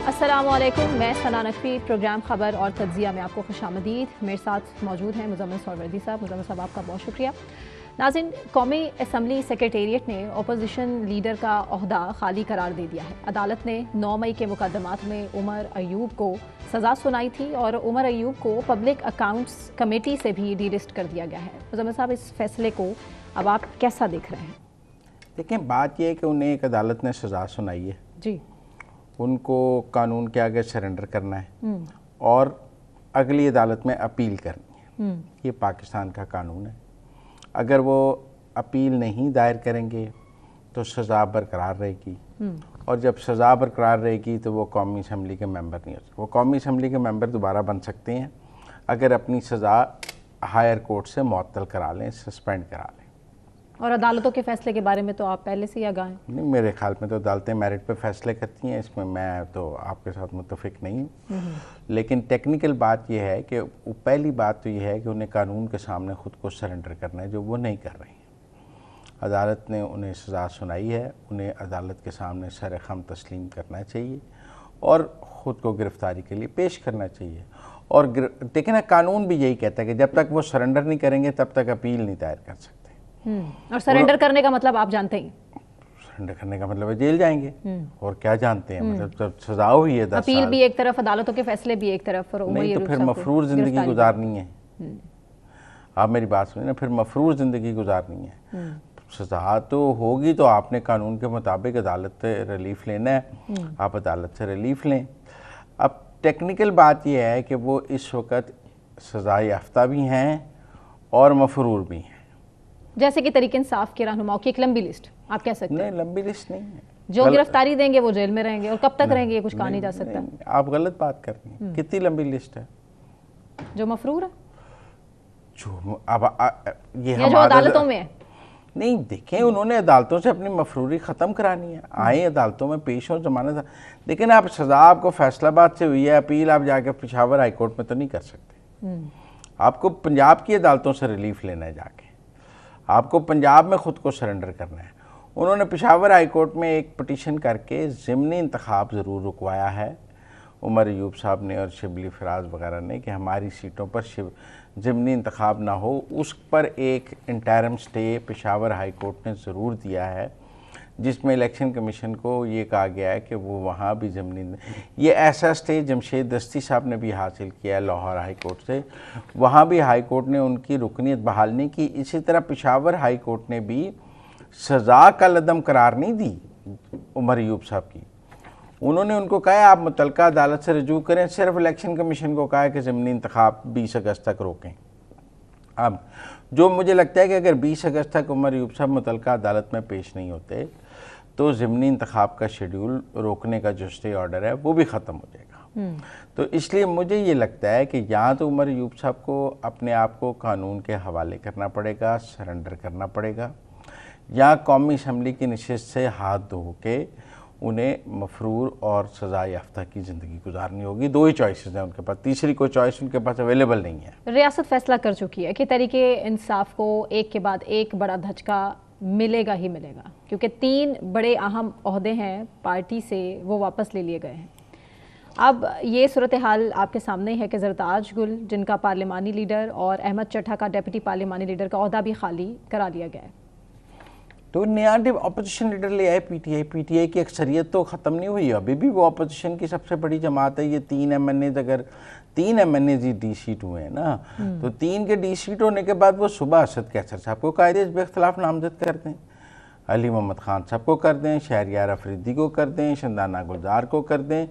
अस्सलामुअलैकुम, मैं सना नकवी। प्रोग्राम खबर और तज्जिया में आपको खुशामदीद। मेरे साथ मौजूद हैं मुज़म्मिल सरवर्दी साहब। मुज़म्मिल साहब, आपका बहुत शुक्रिया। नाज़रीन, कौमी असम्बली सेक्रेटेरिएट ने अपोजिशन लीडर का ओहदा खाली करार दे दिया है। अदालत ने 9 मई के मुकदमात में उमर अयूब को सज़ा सुनाई थी और उमर अयूब को पब्लिक अकाउंट्स कमेटी से भी डीलिस्ट कर दिया गया है। मुज़म्मिल साहब, इस फैसले को अब आप कैसा देख रहे हैं? देखें, बात यह है कि उन्हें एक अदालत ने सज़ा सुनाई है जी, उनको कानून के आगे सरेंडर करना है और अगली अदालत में अपील करनी है। ये पाकिस्तान का कानून है। अगर वो अपील नहीं दायर करेंगे तो सज़ा बरकरार रहेगी और जब सज़ा बरकरार रहेगी तो वो कौमी असम्बली के मेंबर नहीं हो सकते। वो कौमी असम्बली के मेंबर दोबारा बन सकते हैं अगर अपनी सज़ा हायर कोर्ट से मुअत्तल करा लें, सस्पेंड करा लें। और अदालतों के फैसले के बारे में तो आप पहले से ही आगाह हैं। नहीं, मेरे ख्याल में तो अदालतें मेरिट पे फैसले करती हैं, इसमें मैं तो आपके साथ मुत्तफिक नहीं हूँ। लेकिन टेक्निकल बात यह है कि पहली बात तो यह है कि उन्हें कानून के सामने ख़ुद को सरेंडर करना है, जो वो नहीं कर रही हैं। अदालत ने उन्हें सज़ा सुनाई है, उन्हें अदालत के सामने सर खम तस्लीम करना चाहिए और ख़ुद को गिरफ़्तारी के लिए पेश करना चाहिए। और देखें ना, कानून भी यही कहता है कि जब तक वो सरेंडर नहीं करेंगे तब तक अपील नहीं दायर कर सकते। और सरेंडर करने का मतलब आप जानते हैं? सरेंडर करने का मतलब है जेल जाएंगे। और क्या जानते हैं, मतलब जब सजा हुई है 10 अपील साल, भी एक तरफ, अदालतों के फैसले भी एक तरफ, और नहीं तो फिर मफरूर ज़िंदगी गुजारनी है। आप मेरी बात सुनिए ना, फिर मफरूर ज़िंदगी गुजारनी है। सजा तो होगी तो आपने कानून के मुताबिक अदालत से रिलीफ लेना है, आप अदालत से रिलीफ लें। अब टेक्निकल बात यह है कि वो इस वक्त सजा याफ्ता भी हैं और मफरूर भी हैं। जैसे कि तरीके इंसाफ के रहनुमाओं की एक लंबी लिस्ट आप कह सकते हैं। नहीं, लंबी लिस्ट नहीं है। जो गिरफ्तारी देंगे वो जेल में रहेंगे, और कब तक रहेंगे ये कुछ कहा नहीं जा सकता। आप गलत बात कर रही हैं। कितनी लंबी लिस्ट है? जो मफरूर है, जो अब ये जो अदालतों में है। नहीं, देखें, उन्होंने अदालतों से अपनी मफरूरी ख़त्म करानी है। आए अदालतों में पेश हो, जमानत। लेकिन आप सज़ा आपको फैसलाबाद से हुई है, अपील आप जाके पेशावर हाई कोर्ट में तो नहीं कर सकते। आपको पंजाब की अदालतों से रिलीफ लेना है, जाके आपको पंजाब में ख़ुद को सरेंडर करना है। उन्होंने पेशावर हाई कोर्ट में एक पटिशन करके ज़िमनी इंतखाब ज़रूर रुकवाया है, उमर अयूब साहब ने और शिबली फराज वगैरह ने, कि हमारी सीटों पर ज़िमनी इंतखाब ना हो। उस पर एक interim stay Peshawar high court ने ज़रूर दिया है, जिसमें इलेक्शन कमीशन को ये कहा गया है कि वो वहाँ भी ज़िमनी, ये ऐसा स्टे जमशेद दस्ती साहब ने भी हासिल किया है लाहौर हाई कोर्ट से, वहाँ भी हाई कोर्ट ने उनकी रुकनीत बहाल नहीं की। इसी तरह पेशावर हाई कोर्ट ने भी सज़ा का लदम करार नहीं दी उमर अयूब साहब की। उन्होंने उनको कहा आप मुतलका अदालत से रजू करें, सिर्फ इलेक्शन कमीशन को कहा है कि ज़िमनी इंतखाब 20 अगस्त तक रोकें। अब जो मुझे लगता है कि अगर 20 अगस्त तक उमर अयूब साहब मुतलका अदालत में पेश नहीं होते तो ज़िमनी इंतखाब का शेड्यूल रोकने का जो स्टे ऑर्डर है वो भी ख़त्म हो जाएगा। तो इसलिए मुझे ये लगता है कि या तो उमर अयूब साहब को अपने आप को कानून के हवाले करना पड़ेगा, सरेंडर करना पड़ेगा, या कौमी असम्बली की नशिस्त से हाथ धो के उन्हें मफरूर और सज़ा याफ्ता की ज़िंदगी गुजारनी होगी। दो ही चॉइसेस हैं उनके पास, तीसरी कोई चॉइस उनके पास अवेलेबल नहीं है। रियासत फैसला कर चुकी है कि तरीके इंसाफ को एक के बाद एक बड़ा धचका मिलेगा ही मिलेगा, क्योंकि 3 बड़े अहम ओहदे हैं पार्टी से वो वापस ले लिए गए हैं। अब ये सूरत हाल आपके सामने है कि ज़रताज गुल, जिनका पार्लिमानी लीडर, और अहमद चट्ठा का डेप्यूटी पार्लिमानी लीडर का ओहदा भी खाली करा लिया गया है। तो नया अपोजिशन लीडर ले आए पीटीआई की अक्सरियत तो ख़त्म नहीं हुई, अभी भी वो अपोजिशन की सबसे बड़ी जमात है। ये 3 MNAs, अगर 3 MNAs ही डी सीट हुए हैं ना, तो 3 के डी सीट होने के बाद वो सुबह असद कैसर साहब को कायदे बेख्तिलाफ नामजद कर दें, अली मोहम्मद खान साहब को कर दें, शहरियार अफरीदी को कर दें, शंदाना गुलजार को कर दें,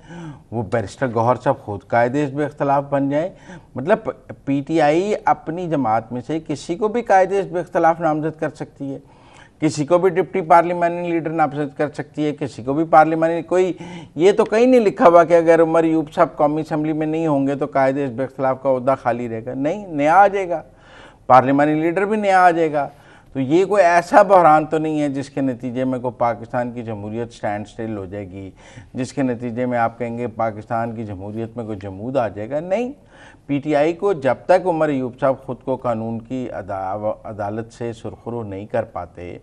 वो बैरिस्टर गौहर साहब खुद कायदे बेख्तिलाफ बन जाए। मतलब पीटीआई अपनी जमात में से किसी को भी कायदे बेख्तिलाफ नामजद कर सकती है, किसी को भी डिप्टी पार्लिमानी लीडर नामजद कर सकती है, किसी को भी पार्लिमानी, कोई ये तो कहीं नहीं लिखा हुआ कि अगर उमर अयूब साहब कौमी असम्बली में नहीं होंगे तो कायदे बेख्तिलाफ का ओहदा खाली रहेगा। नहीं, नया आ जाएगा, पार्लिमानी लीडर भी नया आ जाएगा। तो ये कोई ऐसा बहरान तो नहीं है जिसके नतीजे में कोई पाकिस्तान की जमहूरियत स्टैंड स्टिल हो जाएगी, जिसके नतीजे में आप कहेंगे पाकिस्तान की जमहूरियत में कोई जमूद आ जाएगा। नहीं, पीटीआई को जब तक उमर अयूब साहब ख़ुद को कानून की अदालत से सुरखरू नहीं कर पाते,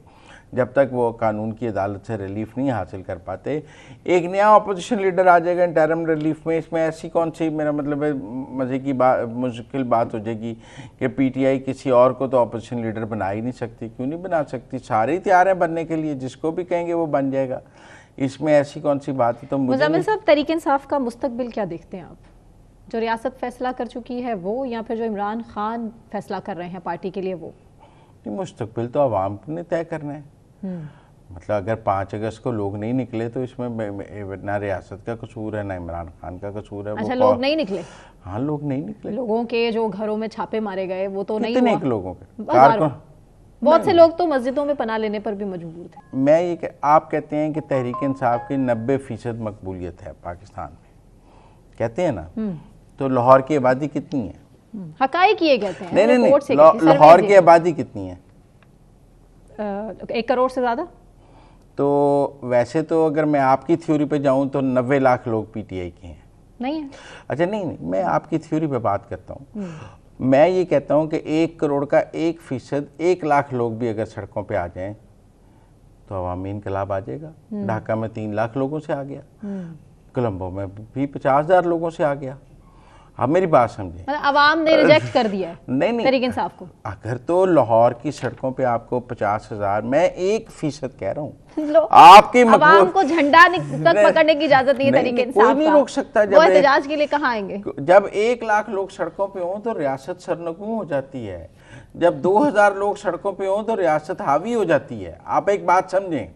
जब तक वो कानून की अदालत से रिलीफ नहीं हासिल कर पाते। एक नया अपोजिशन लीडर आ जाएगा इंटरिम रिलीफ में, इसमें ऐसी कौन सी मेरा मतलब है मज़े की बात मुश्किल बात हो जाएगी कि पीटीआई किसी और को तो अपोजिशन लीडर बना ही नहीं सकती। क्यों नहीं बना सकती, सारे तैयार हैं बनने के लिए, जिसको भी कहेंगे वो बन जाएगा, इसमें ऐसी कौन सी बात है। तो मुज़म्मिल साहब, तहरीक इंसाफ का मुस्तकबिल क्या देखते हैं आप? जो रियासत फैसला कर चुकी है वो, या फिर जो इमरान खान फैसला कर रहे हैं पार्टी के लिए वो? मुस्तकबिल तो आवाम ने तय करना है। मतलब अगर 5 अगस्त को लोग नहीं निकले तो इसमें ना रियासत का कसूर है ना इमरान खान का कसूर है। अच्छा, लोग नहीं निकले? हाँ, लोग नहीं निकले। लोगों के जो घरों में छापे मारे गए वो तो नहीं हुआ। लोगों के बहुत से लोग तो मस्जिदों में पनाह लेने पर भी मजबूर थे। मैं ये आप कहते हैं कि तहरीक इंसाफ की 90% मकबूलियत है पाकिस्तान में, कहते हैं ना, तो लाहौर की आबादी कितनी है? हकाइक ये कहते हैं। नहीं, लाहौर की आबादी कितनी है? 1 करोड़ से ज्यादा। तो वैसे तो अगर मैं आपकी थ्योरी पे जाऊं तो 90 लाख लोग पीटीआई के हैं। नहीं है? अच्छा, नहीं, मैं आपकी थ्योरी पे बात करता हूँ। मैं ये कहता हूँ कि 1 करोड़ का 1%, 1 लाख लोग भी अगर सड़कों पे आ जाएं तो अवामी इनकलाब आ जाएगा। ढाका में 3 लाख लोगों से आ गया, कोलंबो में भी 50,000 लोगों से आ गया। आप मेरी बात समझे, अवाम ने रिजेक्ट कर दिया है नहीं तहरीक इंसाफ को। अगर तो लाहौर की सड़कों पे आपको 50,000, मैं 1% कह रहा हूँ, आपके अवाम को झंडा तक पकड़ने की इजाजत नहीं है तहरीक इंसाफ का। कोई नहीं रोक सकता। वो एहतजाज के लिए कहाँ आएंगे? जब 1 लाख लोग सड़कों पे हों तो रियासत सरनगू हो जाती है। जब 2,000 लोग सड़कों पे हों तो रियासत हावी हो जाती है। आप एक बात समझें,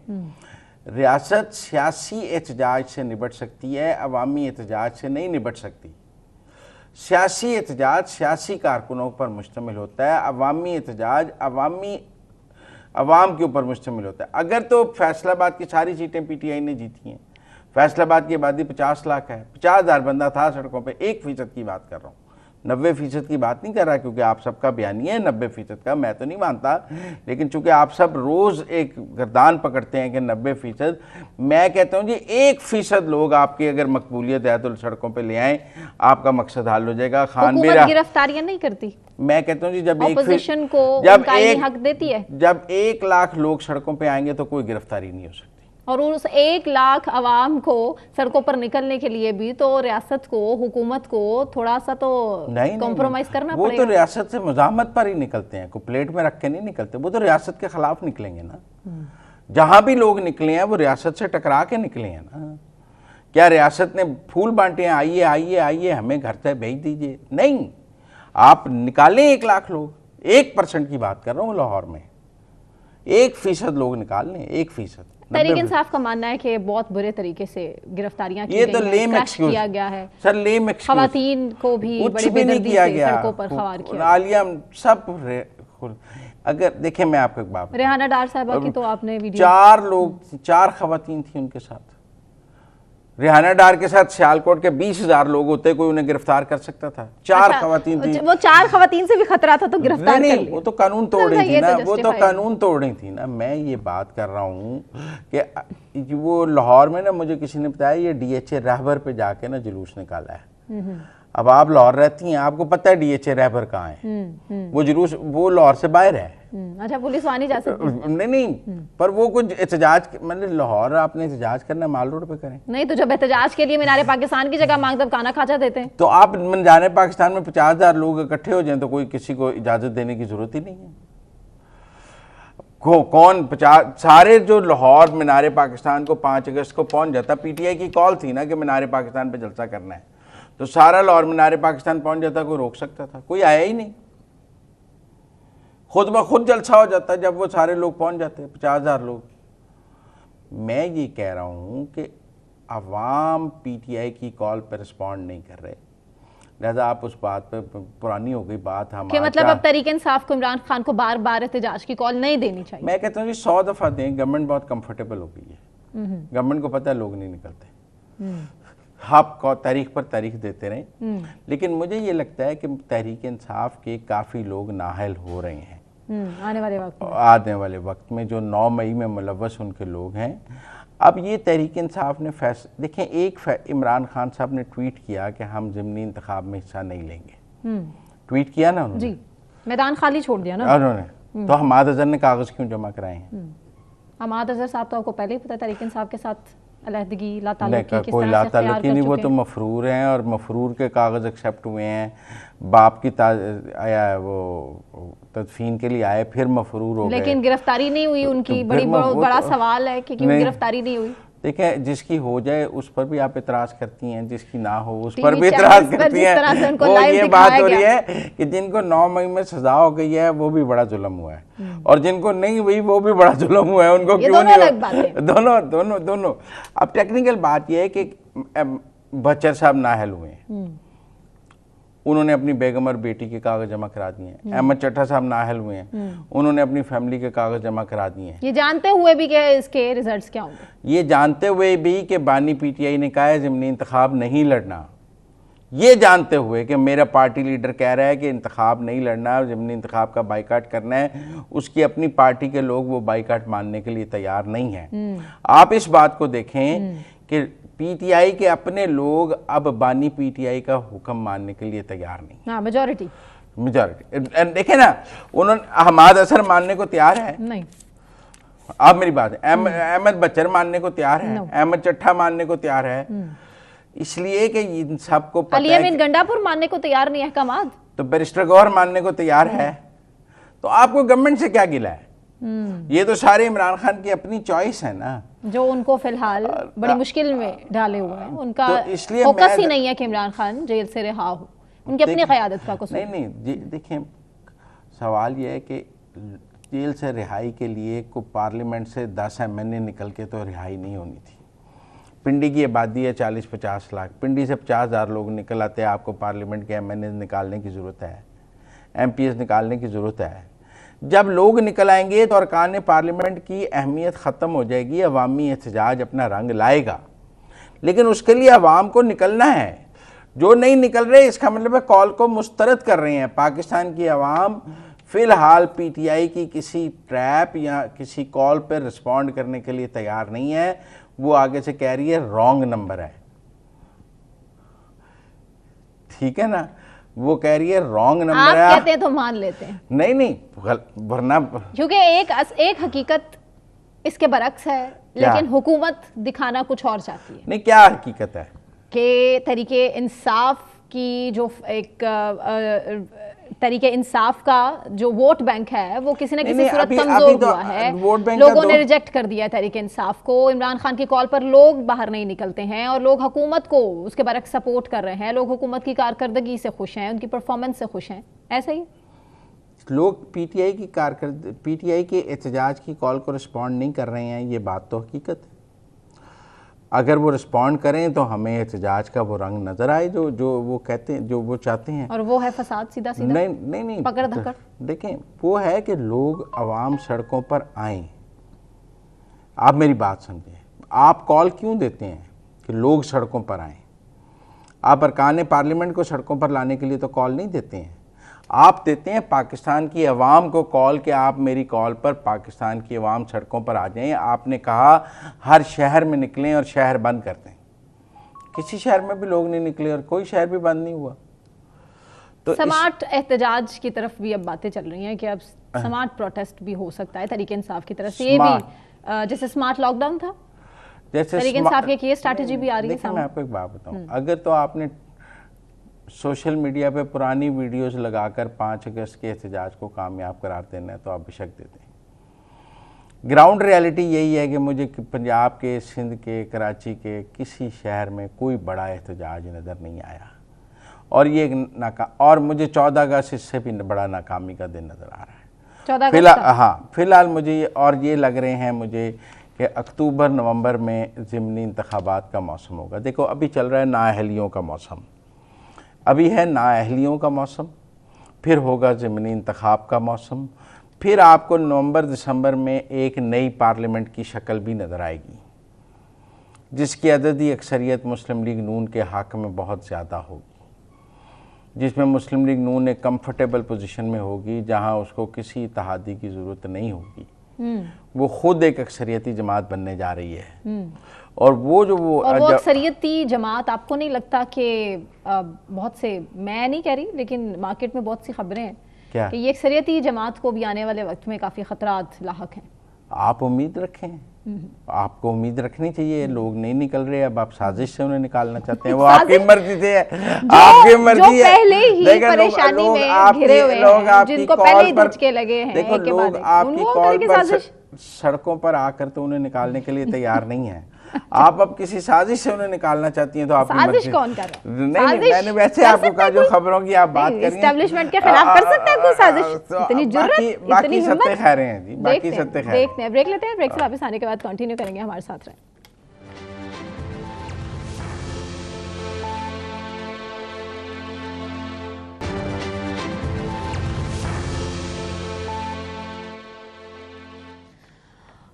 रियासत सियासी एहतजाज से निपट सकती है, अवामी एहतजाज से नहीं निपट सकती। सियासी एहतजाज सियासी कारकुनों पर मुश्तमिल होता है, अवामी एहतजाज अवाम के ऊपर मुश्तमिल होता है। अगर तो फैसलाबाद की सारी सीटें पीटीआई ने जीती हैं, फैसलाबाद की आबादी 50 लाख है, 50,000 बंदा था सड़कों पे, 1% की बात कर रहा हूँ, 90% की बात नहीं कर रहा, क्योंकि आप सबका बयानी है 90% का, मैं तो नहीं मानता, लेकिन चूंकि आप सब रोज एक गर्दान पकड़ते हैं कि 90%, मैं कहता हूं जी 1% लोग आपकी अगर मकबूलियत है तो सड़कों पे ले आए, आपका मकसद हल हो जाएगा। खान बेरा गिरफ्तारियां नहीं करती, मैं कहता हूं जी जब ऑपोजिशन को उनका हक देती है। जब 1 लाख लोग सड़कों पे आएंगे तो कोई गिरफ्तारी नहीं हो सकती। और उस 1 लाख अवाम को सड़कों पर निकलने के लिए भी तो रियासत को, हुकूमत को थोड़ा सा तो कॉम्प्रोमाइज करना पड़ेगा। वो तो रियासत से मुजामत पर ही निकलते हैं, कोई प्लेट में रख के नहीं निकलते, वो तो रियासत के खिलाफ निकलेंगे ना। जहां भी लोग निकले हैं वो रियासत से टकरा के निकले हैं ना। क्या रियासत ने फूल बांटे हैं, आइए आइए आइए हमें घर से भेज दीजिए? नहीं, आप निकालें 1 लाख लोग, 1% की बात कर रहा हूँ लाहौर में, 1% लोग निकाल लें, 1%। तहरीक इंसाफ का मानना है कि बहुत बुरे तरीके से गिरफ्तारियां की ये गई तो हैं, लेम क्रश किया गया है सर, लेम एक्सक्यूज, खवातीन को भी बड़ी बेदर्दी से सड़कों पर खवार किया, आलिया सब। अगर देखें, मैं आपको एक बात, रेहाना डार साहबा की तो आपने वीडियो, 4 खवातीन थी उनके साथ, रेहाना डार के साथ सियालकोट के 20,000 लोग होते, कोई उन्हें गिरफ्तार कर सकता था? 4 खवातीन थी। वो 4 खवातीन से भी खतरा था तो गिरफ्तार नहीं, वो तो कानून तोड़ रही थी ना, वो तो कानून तोड़ रही थी ना। मैं ये बात कर रहा हूँ कि वो लाहौर में ना, मुझे किसी ने बताया ये DHA रहबर पे जाके ना जुलूस निकाला है। अब आप लाहौर रहती हैं, आपको पता है DHA रहबर कहाँ है, वो जुलूस वो लाहौर से बाहर है। अच्छा, पुलिस वहां नहीं जा सकती? नहीं, पर वो कुछ एहतजाज, मतलब लाहौर आपने एहतजाज करना माल रोड पे करें। नहीं तो जब एहतजाज के लिए मीनारे पाकिस्तान की जगह मांग तब खाना खाचा देते हैं, तो आप मीनारे पाकिस्तान में 50,000 लोग इकट्ठे हो जाएं तो कोई किसी को इजाजत देने की जरूरत ही नहीं है। कौन 50 सारे जो लाहौर मीनारे पाकिस्तान को 5 अगस्त को पहुंच जाता, पीटीआई की कॉल थी ना कि मीनारे पाकिस्तान पे जलसा करना है, तो सारा लाहौर मीनारे पाकिस्तान पहुंच जाता, कोई रोक सकता था? कोई आया ही नहीं, खुद ब खुद जलसा हो जाता जब वो सारे लोग पहुंच जाते, 50,000 लोग। मैं ये कह रहा हूं कि अवाम पीटीआई की कॉल पर रिस्पॉन्ड नहीं कर रहे, लिहाजा आप उस बात पे, पुरानी हो गई बात। हम मतलब अब तहरीक इंसाफ को इमरान खान को बार बार एहतजाज की कॉल नहीं देनी चाहिए? मैं कहता हूँ जी 100 दफा दें, गवर्नमेंट बहुत कंफर्टेबल हो गई है, गवर्नमेंट को पता है लोग नहीं निकलते, आप तारीख पर तारीख देते रहें। लेकिन मुझे ये लगता है कि तहरीक इंसाफ के काफ़ी लोग नाहल हो रहे हैं आने वाले वक्त में जो 9 मई में मुलव्वस उनके लोग हैं। अब ये तहरीक इंसाफ ने देखें, इमरान खान साहब ने ट्वीट किया कि हम ज़िमनी इंतखाब में हिस्सा नहीं लेंगे, ट्वीट किया ना उन्होंने, जी, मैदान खाली छोड़ दिया ना उन्होंने, तो हमाद अजहर ने कागज़ क्यों जमा कराए हैं? हमाद अजहर साहब तो आपको पहले ही पता था, लेकिन साहब के साथ अलहदगी ला ताल्लुकी किस कोई तरह ला से इख्तियार ताल्लुकी कर नहीं, वो चुके तो हैं? मफरूर हैं और मफरूर के कागज़ एक्सेप्ट हुए हैं, बाप की आया वो तदफीन के लिए आए, फिर मफरूर हो गए। लेकिन गिरफ्तारी नहीं हुई उनकी, फिर बड़ा सवाल है कि क्यों गिरफ्तारी नहीं हुई। देखें, जिसकी हो जाए उस पर भी आप इतराज़ करती हैं, जिसकी ना हो उस पर भी इतराज़ करती हैं। वो ये बात हो रही है कि जिनको 9 मई में सजा हो गई है वो भी बड़ा जुल्म हुआ है, और जिनको नहीं हुई वो भी बड़ा जुल्म हुआ है, उनको क्यों नहीं? दोनों दोनों दोनों। अब टेक्निकल बात यह है कि बचर साहब नाअहल हुए हैं, उन्होंने अपनी बेगम और बेटी के कागज जमा करा दिए हैं। अहमद चट्टा साहब नाअहल हुए हैं, उन्होंने अपनी फैमिली के कागज जमा करा दिए हैं। ये जानते हुए भी कि इसके रिजल्ट्स क्या होंगे, ये जानते हुए भी कि बानी पीटीआई ने कहा है ज़िमनी इंतखाब नहीं लड़ना, ये जानते हुए कि मेरा पार्टी लीडर कह रहा है कि इंतखाब नहीं लड़ना, ज़िमनी इंतखाब का बाइकाट करना है, उसकी अपनी पार्टी के लोग वो बाइकाट मानने के लिए तैयार नहीं हैं। आप इस बात को देखें कि पीटीआई के अपने लोग अब बानी पीटीआई का हुक्म मानने के लिए तैयार नहीं। हाँ, मेजॉरिटी देखे ना, उन्होंने हमाद अजहर मानने को तैयार है नहीं, आप मेरी बात है, अहमद बचर मानने को तैयार है, अहमद चट्टा मानने को तैयार है, इसलिए कि इन सबको पता है अली गंडापुर मानने को तैयार नहीं है कमाद, तो बैरिस्टर गौहर मानने को तैयार है, तो आपको गवर्नमेंट से क्या गिला है? ये तो सारे इमरान खान की अपनी चॉइस है ना, जो उनको फिलहाल बड़ी मुश्किल में डाले हुए हैं। उनका तो इसलिए फोकस ही नहीं है कि इमरान खान जेल से रिहा हो, उनकी अपनी क़यादत का कसूर नहीं। देखें, सवाल यह है कि जेल से रिहाई के लिए को पार्लियामेंट से 10 MNA निकल के तो रिहाई नहीं होनी थी। पिंडी की आबादी है 40-50 लाख, पिंडी से 50,000 लोग निकल आते हैं, आपको पार्लियामेंट के MNA निकालने की ज़रूरत है, MPs निकालने की ज़रूरत है। जब लोग निकल आएंगे तो अरकान पार्लियामेंट की अहमियत ख़त्म हो जाएगी, अवामी एहतजाज अपना रंग लाएगा, लेकिन उसके लिए अवाम को निकलना है। जो नहीं निकल रहे इसका मतलब है कॉल को मुस्तरद कर रहे हैं। पाकिस्तान की अवाम फ़िलहाल पीटीआई की किसी ट्रैप या किसी कॉल पर रिस्पॉन्ड करने के लिए तैयार नहीं है, वो आगे से कह रही है रॉन्ग नंबर है, ठीक है ना, वो कह रही है रॉन्ग नंबर है। आप कहते हैं तो मान लेते हैं, नहीं वरना, क्योंकि एक हकीकत इसके बरक्स है, लेकिन हुकूमत दिखाना कुछ और चाहती है। नहीं, क्या हकीकत है कि तरीके इंसाफ की जो एक तरीके इंसाफ का जो वोट बैंक है वो किसी न किसी सूरत कमजोर हुआ है, लोगों ने रिजेक्ट कर दिया है तरीके इंसाफ को। इमरान खान की कॉल पर लोग बाहर नहीं निकलते हैं और लोग हुकूमत को उसके बरक्स सपोर्ट कर रहे हैं, लोग हुकूमत की कारकर्दगी से खुश हैं, उनकी परफॉर्मेंस से खुश हैं। ऐसा ही लोग पीटीआई के एहतजाज की कॉल को रिस्पॉन्ड नहीं कर रहे हैं, ये बात तो हकीकत है। अगर वो रिस्पॉन्ड करें तो हमें एहतजाज का वो रंग नजर आए जो वो कहते हैं, जो वो चाहते हैं, और वो है फसाद, सीधा सीधा नहीं पकड़ धकड़। देखें, वो है कि लोग अवाम सड़कों पर आएं। आप मेरी बात समझें, आप कॉल क्यों देते हैं कि लोग सड़कों पर आएं? आप अरकान पार्लियामेंट को सड़कों पर लाने के लिए तो कॉल नहीं देते हैं, आप देते हैं पाकिस्तान की अवाम को कॉल कि आप मेरी कॉल पर पाकिस्तान की अवाम सड़कों पर आ जाएं। आपने कहा हर शहर में निकलें और शहर बंद कर दें, किसी शहर में भी लोग नहीं निकले और कोई शहर भी बंद नहीं हुआ। तो स्मार्ट एहतजाज की तरफ भी अब बातें चल रही हैं कि अब स्मार्ट प्रोटेस्ट भी हो सकता है तरीके इंसाफ की तरफ से, ये भी जैसे स्मार्ट लॉकडाउन था, जैसे तरीके इंसाफ की ये स्ट्रैटेजी भी आ रही है। मैं आपको एक बात बताऊं, अगर तो आपने सोशल मीडिया पे पुरानी वीडियोस लगाकर 5 अगस्त के एहतजाज को कामयाब करार देना है तो आप बेशक देते हैं। ग्राउंड रियलिटी यही है कि मुझे पंजाब के, सिंध के, कराची के किसी शहर में कोई बड़ा एहतजाज नज़र नहीं आया, और ये और मुझे 14 अगस्त इससे भी बड़ा नाकामी का दिन नज़र आ रहा है फिलहाल मुझे ये लग रहे हैं मुझे कि अक्टूबर नवंबर में ज़िमनी इंतखाबात का मौसम होगा। देखो, अभी चल रहा है नाअहलियों का मौसम, अभी है नाअहलियों का मौसम, फिर होगा ज़िमनी इंतखाब का मौसम, फिर आपको नवंबर दिसंबर में एक नई पार्लियामेंट की शक्ल भी नज़र आएगी जिसकी अददी अक्सरियत मुस्लिम लीग नून के हक़ में बहुत ज़्यादा होगी, जिसमें मुस्लिम लीग नून एक कंफर्टेबल पोजीशन में होगी जहां उसको किसी इत्तेहादी की ज़रूरत नहीं होगी। वो खुद एक अक्सरियती जमात बनने जा रही है, और वो अक्सरियती जमात, आपको नहीं लगता कि बहुत से, मैं नहीं कह रही लेकिन मार्केट में बहुत सी खबरें हैं कि ये अक्सरियती जमात को भी आने वाले वक्त में काफ़ी ख़तरात लाहक हैं? आप उम्मीद रखें, आपको उम्मीद रखनी चाहिए। लोग नहीं निकल रहे, अब आप साजिश से उन्हें निकालना चाहते हैं, वो आपकी मर्जी से है, आपकी मर्जी है। पहले ही परेशानी में घिरे हुए हैं, जिनको पहले ही धचके लगे हैं, देखो लोग आपकी कॉल पर सड़कों पर आकर तो उन्हें निकालने के लिए तैयार नहीं है। आप अब किसी साजिश से उन्हें निकालना चाहती हैं तो आपकी साजिश कौन कर रहा है? नहीं, मैंने वैसे आपको कहा जो खबरों की आप बात करें, एस्टेब्लिशमेंट के खिलाफ कर सकता है कोई साजिश? इतनी जुर्रत, बाकी सत्ते खा रहे हैं जी, बाकी सत्ते खा रहे हैं। देखते हैं, ब्रेक लेते हैं, ब्रेक से वापस आने के बाद कंटिन्यू करेंगे, हमारे साथ रहें।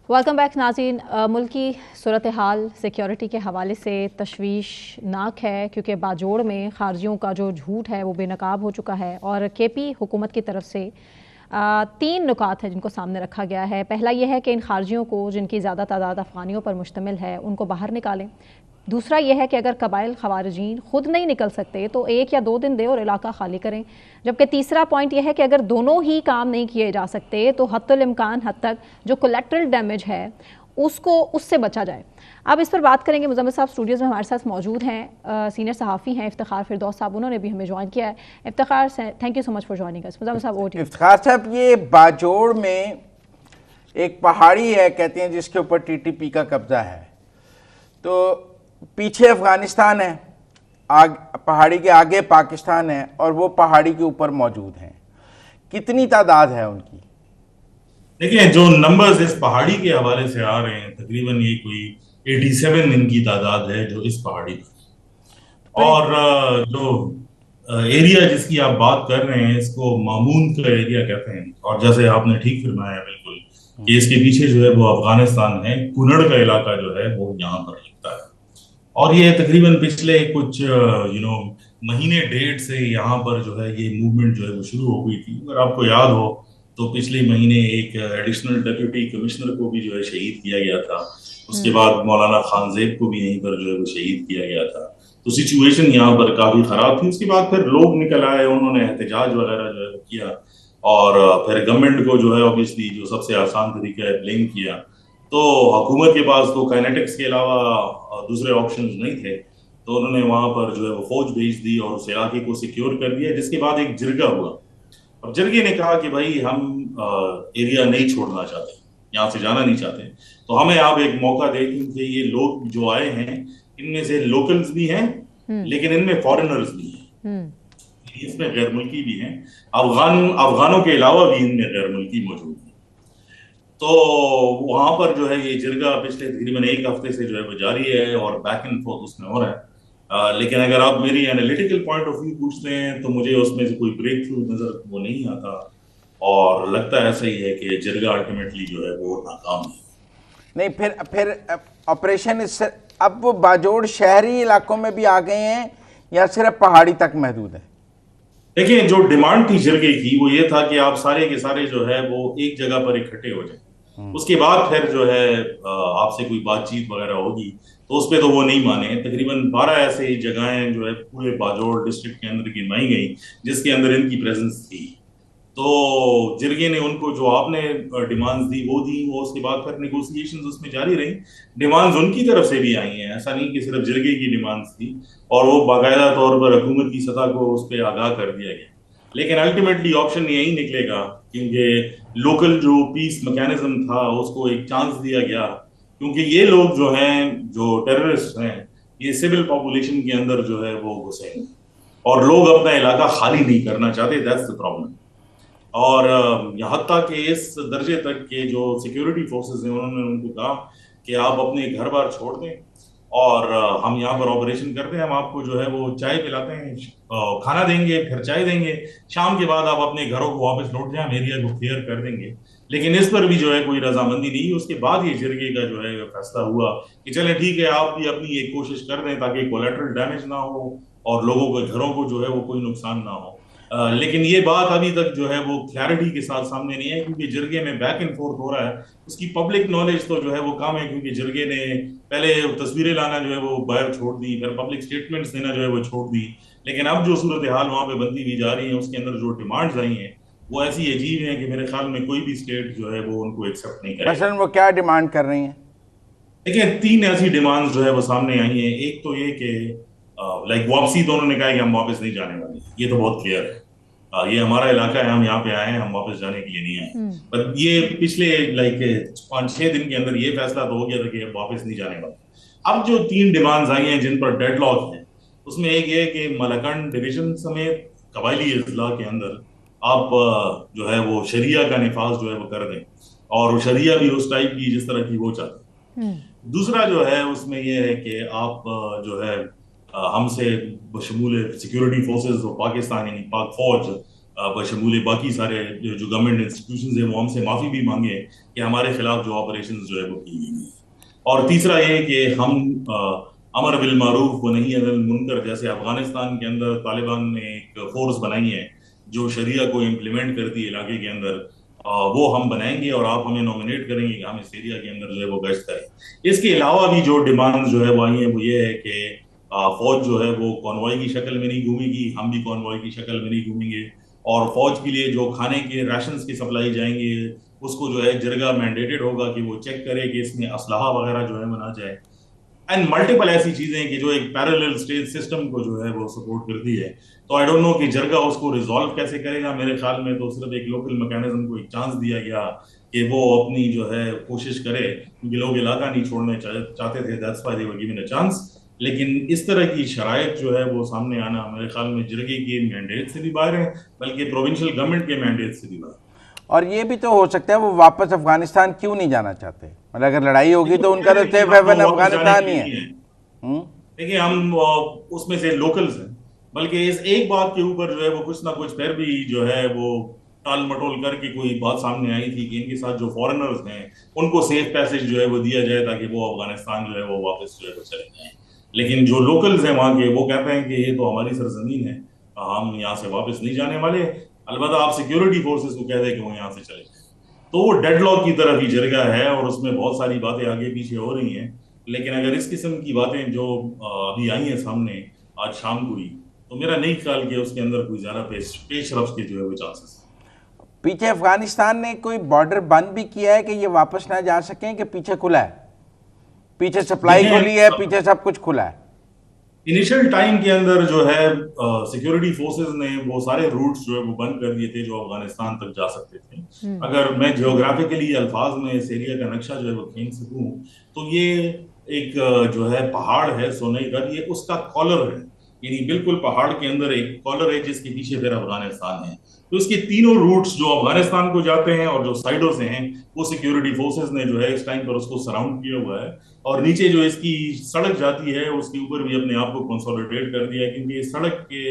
वेलकम बैक नाज़रीन। मुल्की सूरत हाल सिक्योरिटी के हवाले से तशवीशनाक है, क्योंकि बाजोड़ में खारजियों का जो झूठ है वो बेनकाब हो चुका है और केपी हुकूमत की तरफ से 3 नुकात हैं जिनको सामने रखा गया है। पहला यह है कि इन खारजियों को, जिनकी ज़्यादा तादाद अफ़गानियों पर मुश्तमिल है, उनको बाहर निकालें। दूसरा यह है कि अगर कबाइल खवारजीन खुद नहीं निकल सकते तो 1 या 2 दिन दे और इलाका खाली करें। जबकि तीसरा पॉइंट यह है कि अगर दोनों ही काम नहीं किए जा सकते तो हत्तुल इम्कान हद तक जो कोलेक्ट्रल डैमेज है उससे बचा जाए। अब इस पर बात करेंगे। मुज़म्मिल साहब स्टूडियोज़ में हमारे साथ मौजूद हैं, सीनियर सहाफ़ी हैं इफ्तिखार फिरदौस साहब, उन्होंने भी हमें ज्वाइन किया है। Iftikhar, thank you so much for joining us. Muzammil साहब, ओवर टू यू। इफ्तिखार साहब, ये बाजोड़ में एक पहाड़ी है कहते हैं जिसके ऊपर टीटीपी का कब्जा है, तो पीछे अफगानिस्तान है, पहाड़ी के आगे पाकिस्तान है और वो पहाड़ी के ऊपर मौजूद हैं। कितनी तादाद है उनकी? देखिए, जो नंबर्स इस पहाड़ी के हवाले से आ रहे हैं, तकरीबन ये कोई 87 इनकी तादाद है जो इस पहाड़ी पर। और जो एरिया जिसकी आप बात कर रहे हैं, इसको मामून का एरिया कहते हैं। और जैसे आपने ठीक फरमाया बिल्कुल कि इसके पीछे जो है वो अफगानिस्तान है, कुनड़ का इलाका जो है वो यहाँ पर लगता है। और ये तकरीबन पिछले कुछ महीने डेढ़ से यहाँ पर जो है ये मूवमेंट जो है वो शुरू हो गई थी। अगर आपको याद हो तो पिछले महीने एक एडिशनल डेप्यूटी कमिश्नर को भी जो है शहीद किया गया था। उसके बाद मौलाना खानजेब को भी यहीं पर जो है वो शहीद किया गया था। तो सिचुएशन यहाँ पर काफी खराब थी। उसके बाद फिर लोग निकल आए, उन्होंने एहतजाज वगैरह जो है वो किया और फिर गवर्नमेंट को जो है ऑब्वियसली जो सबसे आसान तरीका है ब्लेम किया। तो हुकूमत के पास तो काइनेटिक्स के अलावा दूसरे ऑप्शंस नहीं थे, तो उन्होंने वहां पर जो है वो फौज भेज दी और उस इलाके को सिक्योर कर दिया। जिसके बाद एक जिरगा हुआ और जिरगे ने कहा कि भाई हम एरिया नहीं छोड़ना चाहते, यहाँ से जाना नहीं चाहते, तो हमें आप एक मौका दें, क्योंकि ये लोग जो आए हैं इनमें से लोकल्स भी हैं लेकिन इनमें फॉरेनर्स भी हैं, इसमें गैर मुल्की भी हैं, अफगानों के अलावा भी इनमें गैर मुल्की मौजूद हैं। तो वहां पर जो है ये जिरगा पिछले तकरीबन 1 हफ्ते से जो है वो जारी है और बैक एंड फोर्थ उसमें हो रहा है। लेकिन अगर आप मेरी एनालिटिकल पॉइंट ऑफ व्यू पूछते हैं तो मुझे उसमें से कोई ब्रेक थ्रू नजर वो नहीं आता और लगता है ऐसा ही है कि जिरगा अल्टीमेटली जो है वो नाकाम है। नहीं, फिर ऑपरेशन अब वो बाजोड़ शहरी इलाकों में भी आ गए हैं या सिर्फ पहाड़ी तक महदूद है? देखिए, जो डिमांड थी जिरगे की वो ये था कि आप सारे के सारे जो है वो एक जगह पर इकट्ठे हो जाए, उसके बाद फिर जो है आपसे कोई बातचीत वगैरह होगी, तो उस पर तो वो नहीं माने। तकरीबन 12 ऐसे जगहें जो है पूरे बाजोड़ डिस्ट्रिक्ट के अंदर गिनवाई गई जिसके अंदर इनकी प्रेजेंस थी। तो जिरगे ने उनको जो आपने डिमांड्स दी वो दी, वो उसके बाद फिर नेगोशिएशंस उसमें जारी रही। डिमांड्स उनकी तरफ से भी आई हैं, ऐसा नहीं कि सिर्फ जिरगे की डिमांड्स थी, और वो बाकायदा तौर पर हुकूमत की सतह को उस पर आगाह कर दिया गया। लेकिन अल्टीमेटली ऑप्शन यही निकलेगा, क्योंकि लोकल जो पीस मैकेनिज्म था उसको एक चांस दिया गया, क्योंकि ये लोग जो हैं, जो टेररिस्ट हैं, ये सिविल पॉपुलेशन के अंदर जो है वो घुसेंगे और लोग अपना इलाका खाली नहीं करना चाहते। That's the problem. और यहाँ तक कि इस दर्जे तक के जो सिक्योरिटी फोर्सेस हैं उन्होंने उनको कहा कि आप अपने घर बार छोड़ दें और हम यहाँ पर ऑपरेशन करते हैं, हम आपको जो है वो चाय पिलाते हैं, खाना देंगे, फिर चाय देंगे, शाम के बाद आप अपने घरों को वापस लौट जाएं, एरिया को क्लियर कर देंगे। लेकिन इस पर भी जो है कोई रजामंदी नहीं। उसके बाद ये जिरगे का जो है फैसला हुआ कि चले ठीक है, आप भी अपनी एक कोशिश कर दें ताकि कोलेटरल डैमेज ना हो और लोगों के घरों को जो है वो कोई नुकसान ना हो। लेकिन ये बात अभी तक जो है वो क्लैरिटी के साथ सामने नहीं है, क्योंकि जिरगे में बैक एंड फोर्थ हो रहा है। उसकी पब्लिक नॉलेज तो जो है वो कम है, क्योंकि जिरगे ने पहले तस्वीरें लाना जो है वो बाहर छोड़ दी, फिर पब्लिक स्टेटमेंट्स देना जो है वो छोड़ दी। लेकिन अब जो सूरत हाल वहां पे बनती हुई जा रही है, उसके अंदर जो डिमांड्स आई हैं वो ऐसी अजीब हैं कि मेरे ख्याल में कोई भी स्टेट जो है वो उनको एक्सेप्ट नहीं करेगा। मसलन वो क्या डिमांड कर रही हैं? देखिए, 3 ऐसी डिमांड्स जो है वो सामने आई हैं। एक तो ये कि लाइक वापसी, तो उन्होंने कहा है कि हम वापस नहीं जाने वाले, ये तो बहुत क्लियर है। ये हमारा इलाका है, हम यहाँ पे आए हैं, हम वापस जाने के लिए नहीं आए। पर ये पिछले लाइक 5-6 दिन के अंदर ये फैसला तो हो गया था कि अब वापस नहीं जाने वाले। अब जो 3 डिमांड्स आई हैं जिन पर डेडलॉक है, उसमें एक ये है कि मलकंड डिवीजन समेत कबायली अजला के अंदर आप जो है वो शरिया का निफाज जो है वो कर दें, और शरिया भी उस टाइप की जिस तरह की वो चाहते हैं। दूसरा जो है उसमें यह है कि आप जो है हमसे बशमूल सिक्योरिटी फोर्सेस और पाकिस्तान यानी पाक फौज बशमूल बाकी सारे जो गवर्नमेंट इंस्टीट्यूशन है वो हमसे माफी भी मांगे कि हमारे खिलाफ जो ऑपरेशन जो है वो की गई है। और तीसरा ये कि हम अमर बिल मारूफ व नही अनिल मुनकर, जैसे अफगानिस्तान के अंदर तालिबान ने एक फोर्स बनाई है जो शरिया को इम्प्लीमेंट करती है इलाके के अंदर, वो हम बनाएंगे और आप हमें नॉमिनेट करेंगे कि हम इस एरिया के अंदर जो है वो गश्त करें। इसके अलावा भी जो डिमांड जो है वो आई है वो ये है कि फौज जो है वो कॉन्वॉय की शक्ल में नहीं घूमेगी, हम भी कॉन्वॉय की शक्ल में नहीं घूमेंगे, और फौज के लिए जो खाने के राशंस की सप्लाई जाएंगे उसको जो है जरगा मैंडेटेड होगा कि वो चेक करे कि इसमें असलहा वगैरह जो है वो ना जाए। एंड मल्टीपल ऐसी चीजें कि जो एक पैरेलल स्टेट सिस्टम को जो है वो सपोर्ट करती है। तो आई डोंट नो कि जरगा उसको रिजॉल्व कैसे करेगा। मेरे ख्याल में तो सिर्फ एक लोकल मैकेनिज्म को एक चांस दिया गया कि वो अपनी जो है कोशिश करे, क्योंकि लोग इलाका नहीं छोड़ने चाहते थे, that's why they were given a chance. लेकिन इस तरह की शराइत जो है वो सामने आना मेरे ख्याल में जरगे के मैंडेट से भी बाहर है, बल्कि प्रोविंशियल गवर्नमेंट के मैंडेट से भी बाहर। और ये भी तो हो सकता है वो वापस अफगानिस्तान क्यों नहीं जाना चाहते? मतलब अगर लड़ाई होगी तो उनका तो सेफ हेवन अफगानिस्तान ही है। देखिए, हम उसमें से लोकल्स हैं, बल्कि इस एक बात के ऊपर जो है वो कुछ ना कुछ फिर भी जो है वो टाल मटोल करके कोई बात सामने आई थी कि इनके साथ जो फॉरेनर्स हैं उनको सेफ पैसेज जो है वो दिया जाए ताकि वो अफगानिस्तान जो है वो वापस जो है वो चले जाएं। लेकिन जो लोकल्स हैं वहाँ के, वो कहते हैं कि ये तो हमारी सरजमीन है, हम यहाँ से वापस नहीं जाने वाले, अलबत्ता आप सिक्योरिटी फोर्सेस को कह दें कि वो यहाँ से चले जाए। तो वो डेडलॉक की तरफ ही जरगा है और उसमें बहुत सारी बातें आगे पीछे हो रही हैं। लेकिन अगर इस किस्म की बातें जो अभी आई हैं सामने आज शाम को ही, तो मेरा नहीं ख्याल कि उसके अंदर कोई ज्यादा पेशरफ के जो है वो चांसेस। पीछे अफगानिस्तान ने कोई बॉर्डर बंद भी किया है कि ये वापस ना जा सकें, कि पीछे खुला है? पीछे सप्लाई खुली है, पीछे सब कुछ खुला है। इनिशियल टाइम के अंदर जो है सिक्योरिटी फोर्सेस ने वो सारे रूट्स जो है वो बंद कर दिए थे जो अफगानिस्तान तक जा सकते थे। अगर मैं जियोग्राफिकली अल्फाज में इस एरिया का नक्शा जो है वो खींच सकूं, तो ये एक जो है पहाड़ है सोनेगढ़, ये उसका कॉलर है, यानी बिल्कुल पहाड़ के अंदर एक कॉलर है जिसके पीछे फिर अफगानिस्तान है। तो इसके तीनों रूट्स जो अफगानिस्तान को जाते हैं और जो साइडों से हैं वो सिक्योरिटी फोर्सेस ने जो है इस टाइम पर उसको सराउंड किया हुआ है, और नीचे जो इसकी सड़क जाती है उसके ऊपर भी अपने आप को कंसोलिडेट कर दिया है, क्योंकि इस सड़क के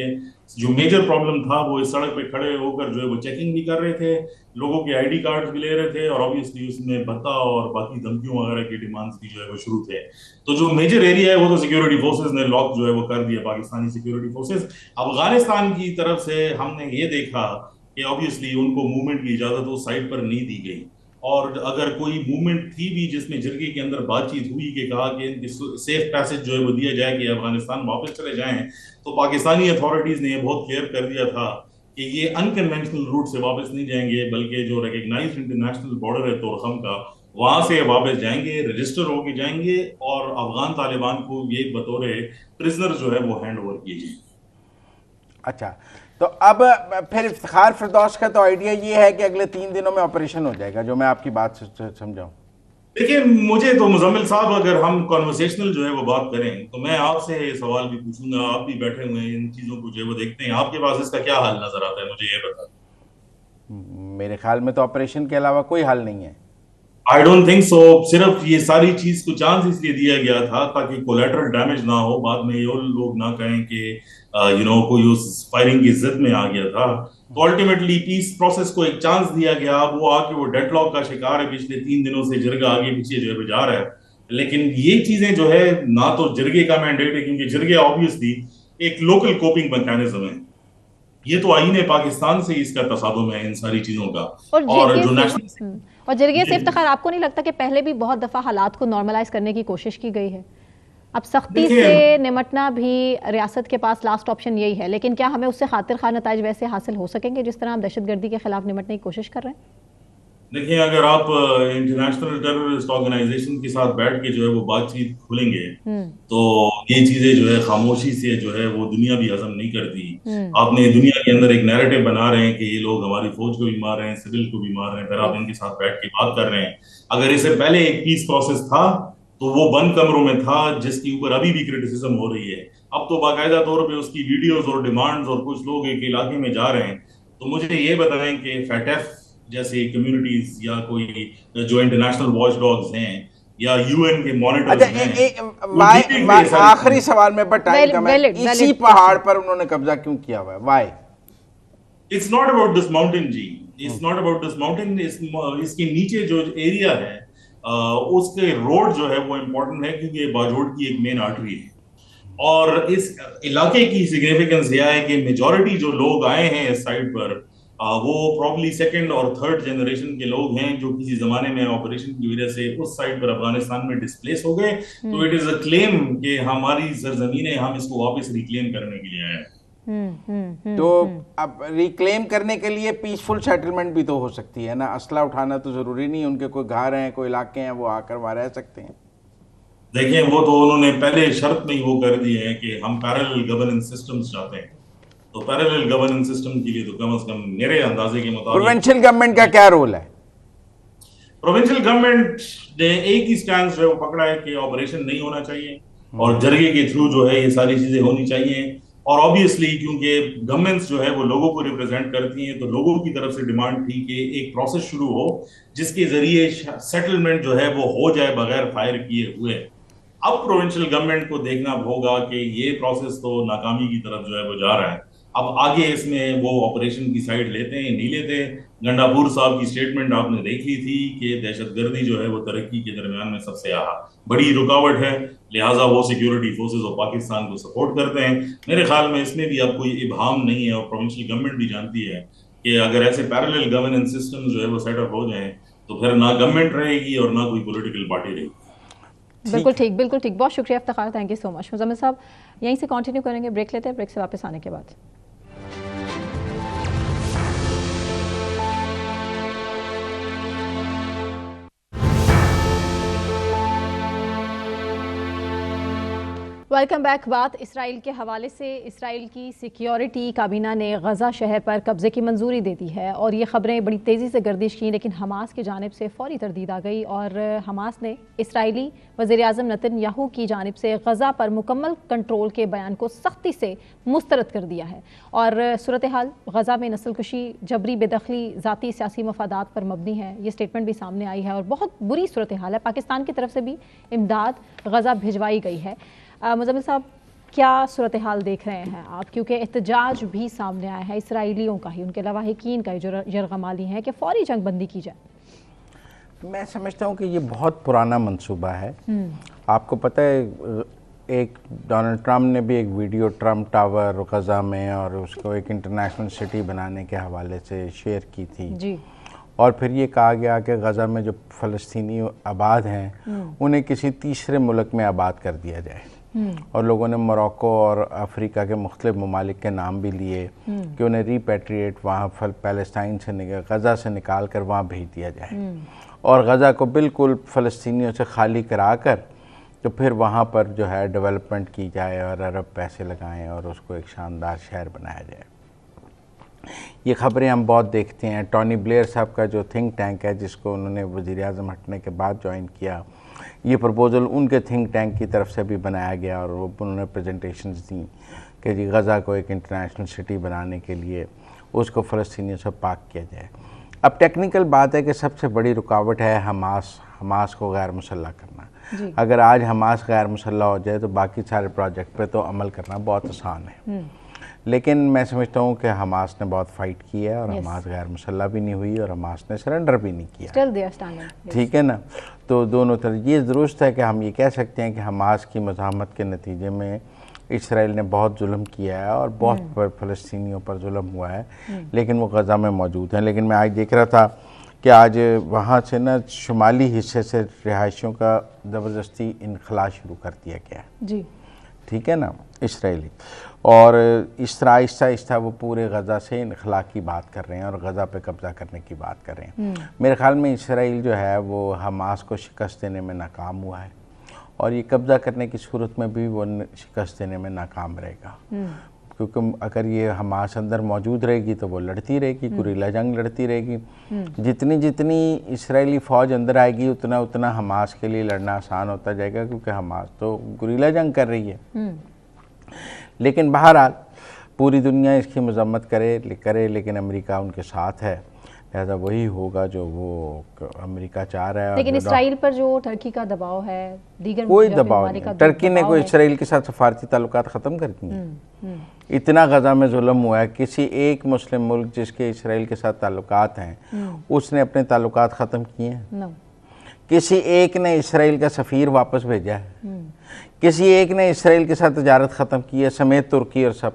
जो मेजर प्रॉब्लम था वो इस सड़क पे खड़े होकर जो है वो चेकिंग भी कर रहे थे, लोगों के आईडी कार्ड भी ले रहे थे, और ऑब्वियसली उसमें भत्ता और बाकी धमकियों वगैरह की डिमांड्स भी जो है वो शुरू थे। तो जो मेजर एरिया है वो तो सिक्योरिटी फोर्सेस ने लॉक जो है वो कर दिया, पाकिस्तानी सिक्योरिटी फोर्सेस। अफगानिस्तान की तरफ से हमने ये देखा कि ऑब्वियसली उनको मूवमेंट की इजाजत उस साइड पर नहीं दी गई, और अगर कोई मूवमेंट थी भी जिसमें जरगे के अंदर बातचीत हुई कि कहा कि सेफ पैसेज जो है वो दिया जाए कि अफगानिस्तान वापस चले जाएं, तो पाकिस्तानी अथॉरिटीज ने ये बहुत क्लियर कर दिया था कि ये अनकन्वेंशनल रूट से वापस नहीं जाएंगे, बल्कि जो रिकग्नाइज्ड इंटरनेशनल बॉर्डर है तोरखम का, वहां से वापस जाएंगे, रजिस्टर होके जाएंगे, और अफगान तालिबान को ये बतौर प्रिजनर जो है वो हैंड ओवर किए जाएंगे। अच्छा, तो अब फिर इफ्तिखार फिरदौस का तो आइडिया ये है कि अगले 3 दिनों में ऑपरेशन हो जाएगा, जो मैं आपकी बात समझाऊं। देखिए, मुझे तो मुजम्मिल साहब, अगर हम कॉन्वर्सेशनल जो है वो बात करें तो मैं आपसे सवाल भी पूछूंगा, आप भी बैठे हुए हैं इन चीजों को जो है वो देखते हैं, आपके पास इसका क्या हल नजर आता है, मुझे ये बता। मेरे ख्याल में तो ऑपरेशन के अलावा कोई हल नहीं है। I don't think so. सिर्फ ये सारी चीज को चांस इसलिए दिया गया था ताकि कोलैटरल डैमेज ना हो, बाद में ये लोग ना कहें कि कोई उस फायरिंग की जिद में आ गया था। तो अल्टीमेटली पीस प्रोसेस को एक चांस दिया गया, वो आके वो डेडलॉक का शिकार है, पिछले 3 दिनों से जरगा आगे पीछे जो है जा रहा है। लेकिन ये चीजें जो है ना तो जरगे का मैंडेट है, क्योंकि जरगे ऑब्वियसली एक लोकल कोपिंग मैकेनिज्म है, ये तो आईने पाकिस्तान से इसका तसादुम है इन सारी चीजों का। और जो नेशनल और जरगे से इफ्तिखार, आपको नहीं लगता कि पहले भी बहुत दफा हालात को नॉर्मलाइज करने की कोशिश की गई है? अब सख्ती से निमटना भी रियासत के पास लास्ट ऑप्शन यही है, लेकिन क्या हमें उससे खातिर खा नताइज वैसे हासिल हो सकेंगे जिस तरह हम दहशतगर्दी के खिलाफ निमटने की कोशिश कर रहे हैं? देखिए, अगर आप इंटरनेशनल टेररिस्ट ऑर्गेनाइजेशन के साथ बैठ के जो है वो बातचीत खोलेंगे तो ये चीजें जो है खामोशी से जो है वो दुनिया भी हजम नहीं करती। आपने दुनिया के अंदर एक नैरेटिव बना रहे हैं कि ये लोग हमारी फौज को भी मार रहे हैं, सिविल को भी मार रहे हैं, फिर आप इनके साथ बैठ के बात कर रहे हैं। अगर इससे पहले एक पीस प्रोसेस था तो वो बंद कमरों में था, जिसके ऊपर अभी भी क्रिटिसिज्म हो रही है। अब तो बाकायदा तौर पे उसकी वीडियोस और डिमांड्स, और कुछ लोग एक इलाके में जा रहे हैं। तो मुझे ये बताएं कि फैटेफ जैसे कम्युनिटीज या कोई जो इंटरनेशनल वॉच डॉग्स हैं या यूएन के मॉनिटर्स हैं, आखिरी सवाल में टाइम कम है, इसी पहाड़ पर उन्होंने कब्जा क्यों किया हुआ है? Why? It's not about this mountain जी, it's not about this mountain. इसके नीचे जो एरिया है उसके रोड जो है वो इम्पोर्टेंट है, क्योंकि ये बाजोड़ की एक मेन आर्टरी है। और इस इलाके की सिग्निफिकेंस यह है कि मेजॉरिटी जो लोग आए हैं इस साइड पर वो प्रॉब्ली सेकंड और थर्ड जनरेशन के लोग हैं जो किसी जमाने में ऑपरेशन की वजह से उस साइड पर अफगानिस्तान में डिस्प्लेस हो गए। तो इट इज अ क्लेम कि हमारी सरजमीनें हम इसको वापस रिक्लेम करने के लिए आए हैं। तो अब रिक्लेम करने के लिए पीसफुल सेटलमेंट भी तो हो सकती है ना, असला उठाना तो जरूरी नहीं, उनके कोई घर हैं, कोई इलाके हैं, वो आकर वहां रह सकते हैं। देखिए, वो तो उन्होंने पहले शर्त में ही वो कर दिए हैं कि हम पैरेलल गवर्नेंस सिस्टम्स चाहते हैं। तो पैरेलल गवर्नेंस सिस्टम के लिए तो कम से कम मेरे अंदाजे के मुताबिक प्रोविंशियल गवर्नमेंट का क्या रोल है? प्रोविंशियल गवर्नमेंट ने एक ही स्टैंड जो है वो पकड़ा है कि ऑपरेशन नहीं होना चाहिए और जरगे के थ्रू जो है ये सारी चीजें होनी चाहिए। और ऑब्वियसली क्योंकि गवर्नमेंट्स जो है वो लोगों को रिप्रेजेंट करती हैं, तो लोगों की तरफ से डिमांड थी कि एक प्रोसेस शुरू हो जिसके जरिए सेटलमेंट जो है वो हो जाए बगैर फायर किए हुए। अब प्रोविंशियल गवर्नमेंट को देखना होगा कि ये प्रोसेस तो नाकामी की तरफ जो है वो जा रहा है। अब आगे इसमें वो ऑपरेशन की साइड लेते हैं नहीं लेते। गंडापुर साहब की स्टेटमेंट आपने देख ली थी कि दहशतगर्दी जो है वो तरक्की के दरमियान में सबसे बड़ी रुकावट है, लिहाजा वो सिक्योरिटी फोर्सेस ऑफ पाकिस्तान को सपोर्ट करते हैं। मेरे ख्याल में इसमें भी अब कोई इबाम नहीं है और प्रोविंशियल गवर्नमेंट भी जानती है कि अगर ऐसे पैरेलल गवर्नेंस सिस्टम जो है वो सेटअप हो जाए तो फिर ना गवर्नमेंट रहेगी और ना कोई पॉलिटिकल पार्टी रहेगी। बिल्कुल ठीक, बिल्कुल ठीक। बहुत शुक्रिया Iftikhar, thank you so much. Muzammil साहब यहीं से कंटिन्यू करेंगे, ब्रेक लेते हैं, ब्रेक से वापस आने के बाद। Welcome back. बात इसराइल के हवाले से। इसराइल की सिक्योरिटी काबीना ने गज़ा शहर पर कब्ज़े की मंजूरी दे दी है और ये ख़बरें बड़ी तेज़ी से गर्दिश की, लेकिन हमास की जानिब से फ़ौरी तरदीद आ गई और हमास ने इसराइली वज़ीर-ए-आज़म नेतन्याहू की जानिब से गज़ा पर मुकम्मल कंट्रोल के बयान को सख्ती से मुस्तरद कर दिया है। और सूरत हाल गज़ा में नस्लकुशी, जबरी बेदखली, ज़ाती सियासी मफादात पर मबनी है, ये स्टेटमेंट भी सामने आई है और बहुत बुरी सूरत हाल है। पाकिस्तान की तरफ से भी इमदाद गज़ा भिजवाई गई है। मुज़म्मिल साहब, क्या सूरत हाल देख रहे हैं आप, क्योंकि एहतजाज भी सामने आया है इसराइलियों का ही, उनके लवाहिकीन का ही जो यरगमाली है कि फ़ौरी जंग बंदी की जाए? मैं समझता हूँ कि ये बहुत पुराना मंसूबा है। आपको पता है, एक डोनाल्ड ट्रंप ने भी एक वीडियो ट्रंप टावर गज़ा में और उसको एक इंटरनेशनल सिटी बनाने के हवाले से शेयर की थी जी। और फिर ये कहा गया कि गज़ा में जो फ़लस्तीनी आबाद हैं उन्हें किसी तीसरे मुल्क में आबाद कर दिया जाए। और लोगों ने मोरक्को और अफ्रीका के मुख्तलिफ ममालिक के नाम भी लिए कि उन्हें रीपैट्रिएट वहाँ पैलेस्टाइन से गज़ा से निकाल कर वहाँ भेज दिया जाए और गज़ा को बिल्कुल फ़लस्तीनियों से खाली करा कर तो फिर वहाँ पर जो है डेवलपमेंट की जाए और अरब पैसे लगाएं और उसको एक शानदार शहर बनाया जाए। ये ख़बरें हम बहुत देखते हैं। टोनी ब्लेयर साहब का जो थिंक टैंक है, जिसको उन्होंने वज़ीर-ए-आज़म हटने के बाद ज्वाइन किया, ये प्रपोज़ल उनके थिंक टैंक की तरफ से भी बनाया गया और उन्होंने प्रेजेंटेशंस दी कि जी गज़ा को एक इंटरनेशनल सिटी बनाने के लिए उसको फ़लस्तीनियों से पाक किया जाए। अब टेक्निकल बात है कि सबसे बड़ी रुकावट है हमास को गैर मुसल्लह करना। अगर आज हमास गैर मुसल्लह हो जाए तो बाकी सारे प्रोजेक्ट पे तो अमल करना बहुत आसान है। लेकिन मैं समझता हूँ कि हमास ने बहुत फाइट की है और हमास गैर मुसल्लह भी नहीं हुई और हमास ने सरेंडर भी नहीं किया। ठीक है ना। तो दोनों तरफ ये दुरुस्त है कि हम ये कह सकते हैं कि हमास की मज़ाहमत के नतीजे में इसराइल ने बहुत जुल्म किया है और बहुत फ़लस्तीनियों पर जुल्म हुआ है, लेकिन वो गज़ा में मौजूद हैं। लेकिन मैं आज देख रहा था कि आज वहाँ से ना शुमाली हिस्से से रिहायशियों का ज़बरदस्ती इनखला शुरू कर दिया गया है जी, ठीक है ना, इसराइली, और इस तरह आहिस्ता आहिस्ता वो पूरे गज़ा से इनखला की बात कर रहे हैं और गज़ा पे कब्ज़ा करने की बात कर रहे हैं। मेरे ख्याल में इसराइल जो है वो हमास को शिकस्त देने में नाकाम हुआ है और ये कब्ज़ा करने की सूरत में भी वो शिकस्त देने में नाकाम रहेगा, क्योंकि अगर ये हमास अंदर मौजूद रहेगी तो वो लड़ती रहेगी, गुरीला जंग लड़ती रहेगी। जितनी जितनी इसराइली फ़ौज अंदर आएगी उतना उतना हमास के लिए लड़ना आसान होता जाएगा, क्योंकि हमास तो गुरीला जंग कर रही है। लेकिन बहरहाल पूरी दुनिया इसकी मजम्मत करे लेकिन अमेरिका उनके साथ है, लिहाजा वही होगा जो वो अमेरिका चाह रहा है। लेकिन इसराइल पर जो टर्की का दबाव है, दीगर कोई दबाव नहीं, टर्की ने कोई इसराइल के साथ सफारती ताल्लुकात ख़त्म कर दिए। इतना गज़ा में जुल्म हुआ है, किसी एक मुस्लिम मुल्क जिसके इसराइल के साथ ताल्लुकात हैं उसने अपने ताल्लुकात ख़त्म किए हैं? किसी एक ने इसराइल का सफ़ीर वापस भेजा है? किसी एक ने इसराइल के साथ तजारत ख़त्म की है, समेत तुर्की और सब?